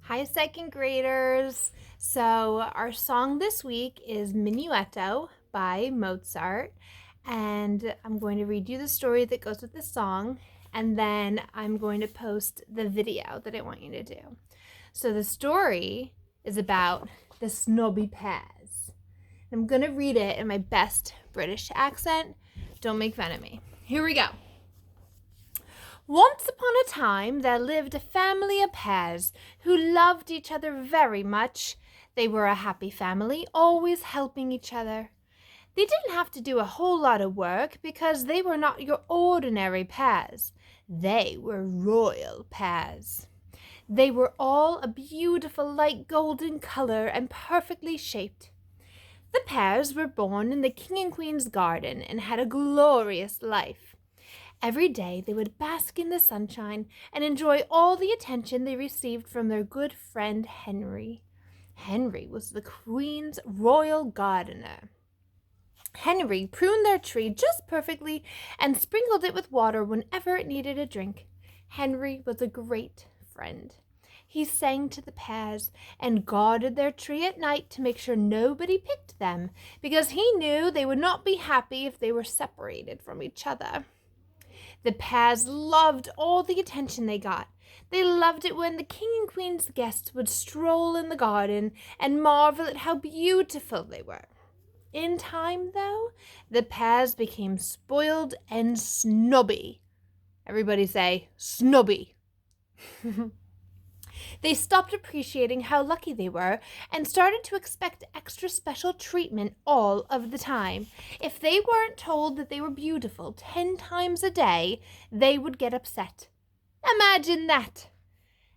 Hi, second graders. So, our song this week is Minuetto by Mozart. And I'm going to read you the story that goes with the song. And then I'm going to post the video that I want you to do. So, the story is about the Snobby Pears. I'm going to read it in my best British accent. Don't make fun of me. Here we go. Once upon a time there lived a family of pears who loved each other very much. They were a happy family, always helping each other. They didn't have to do a whole lot of work because they were not your ordinary pears. They were royal pears. They were all a beautiful light golden color and perfectly shaped. The pears were born in the king and queen's garden and had a glorious life. Every day they would bask in the sunshine and enjoy all the attention they received from their good friend Henry. Henry was the Queen's royal gardener. Henry pruned their tree just perfectly and sprinkled it with water whenever it needed a drink. Henry was a great friend. He sang to the pears and guarded their tree at night to make sure nobody picked them, because he knew they would not be happy if they were separated from each other. The pears loved all the attention they got. They loved it when the king and queen's guests would stroll in the garden and marvel at how beautiful they were. In time, though, the pears became spoiled and snobby. Everybody say, snobby. They stopped appreciating how lucky they were and started to expect extra special treatment all of the time. If they weren't told that they were beautiful 10 times a day, they would get upset. Imagine that!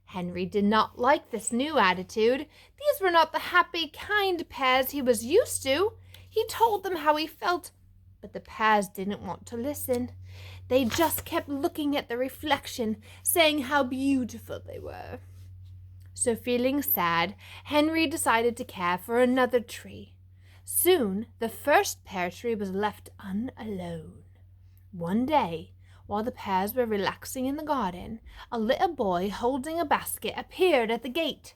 Henry did not like this new attitude. These were not the happy, kind pears he was used to. He told them how he felt, but the pears didn't want to listen. They just kept looking at the reflection, saying how beautiful they were. So feeling sad, Henry decided to care for another tree. Soon the first pear tree was left alone. One day, while the pears were relaxing in the garden, a little boy holding a basket appeared at the gate.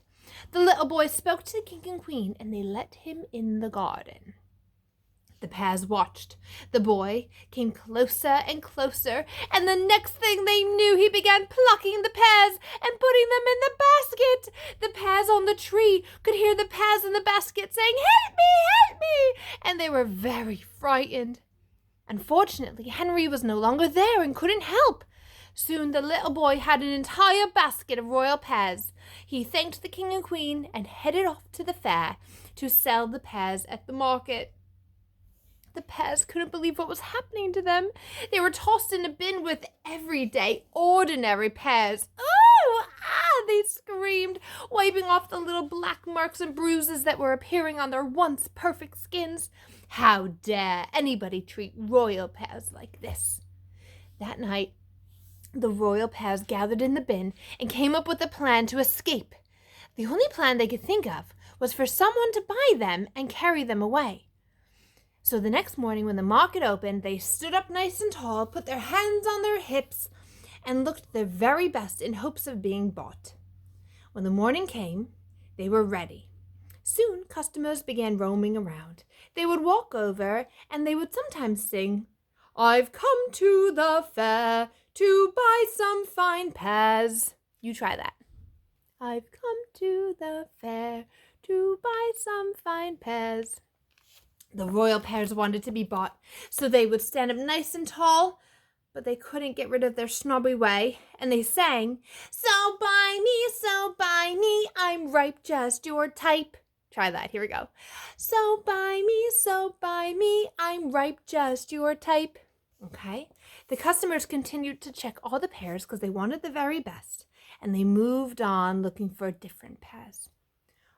The little boy spoke to the king and queen, and they let him in the garden. The pears watched. The boy came closer and closer, and the next thing they knew, he began plucking the pears and putting them in the basket. The pears on the tree could hear the pears in the basket saying, "Help me, help me!" and they were very frightened. Unfortunately, Henry was no longer there and couldn't help. Soon the little boy had an entire basket of royal pears. He thanked the king and queen and headed off to the fair to sell the pears at the market. The pears couldn't believe what was happening to them. They were tossed in a bin with everyday, ordinary pears. "Oh! Ah!" they screamed, wiping off the little black marks and bruises that were appearing on their once perfect skins. How dare anybody treat royal pears like this? That night, the royal pears gathered in the bin and came up with a plan to escape. The only plan they could think of was for someone to buy them and carry them away. So the next morning when the market opened, they stood up nice and tall, put their hands on their hips, and looked their very best in hopes of being bought. When the morning came, they were ready. Soon customers began roaming around. They would walk over, and they would sometimes sing, "I've come to the fair to buy some fine pears." You try that. "I've come to the fair to buy some fine pears." The royal pears wanted to be bought, so they would stand up nice and tall, but they couldn't get rid of their snobby way, and they sang, so buy me, I'm ripe, just your type." Try that, here we go. So buy me, I'm ripe, just your type." Okay, the customers continued to check all the pears because they wanted the very best, and they moved on looking for different pears.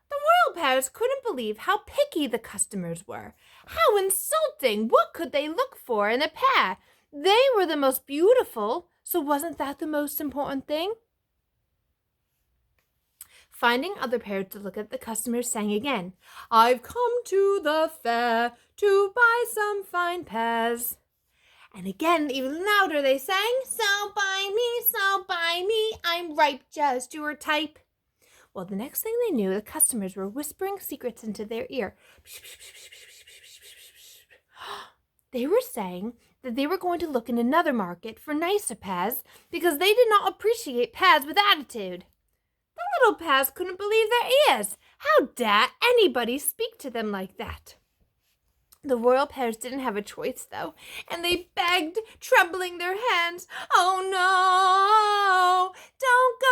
The royal pears couldn't believe how picky the customers were. How insulting! What could they look for in a pear? They were the most beautiful, so wasn't that the most important thing? Finding other pears to look at, the customers sang again, "I've come to the fair to buy some fine pears." And again, even louder, they sang, so buy me, I'm ripe, just your type." Well, the next thing they knew, the customers were whispering secrets into their ear. They were saying that they were going to look in another market for nicer Pears because they did not appreciate Pears with attitude. The little Pears couldn't believe their ears. How dare anybody speak to them like that? The royal Pears didn't have a choice, though, and they begged, trembling their hands, "Oh no, don't go."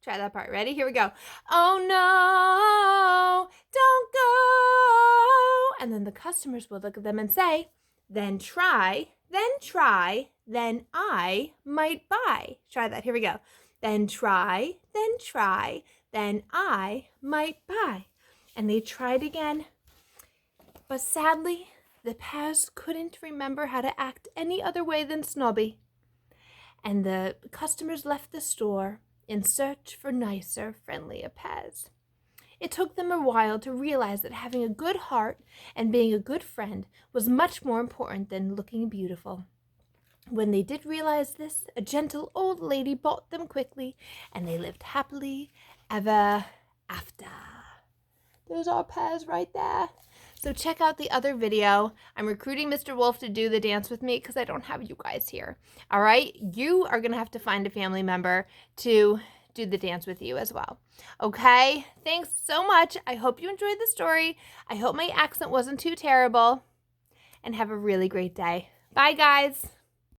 Try that part. Ready? Here we go. "Oh no, don't go." And then the customers would look at them and say, then try, then I might buy. Try that. Here we go. Then try, then I might buy. And they tried again. But sadly, the Pears couldn't remember how to act any other way than snobby. And the customers left the store in search for nicer, friendlier Pears. It took them a while to realize that having a good heart and being a good friend was much more important than looking beautiful. When they did realize this, a gentle old lady bought them quickly, and they lived happily ever after. There's our Pears right there. So check out the other video. I'm recruiting Mr. Wolff to do the dance with me because I don't have you guys here. All right? You are going to have to find a family member to do the dance with you as well. Okay? Thanks so much. I hope you enjoyed the story. I hope my accent wasn't too terrible. And have a really great day. Bye, guys.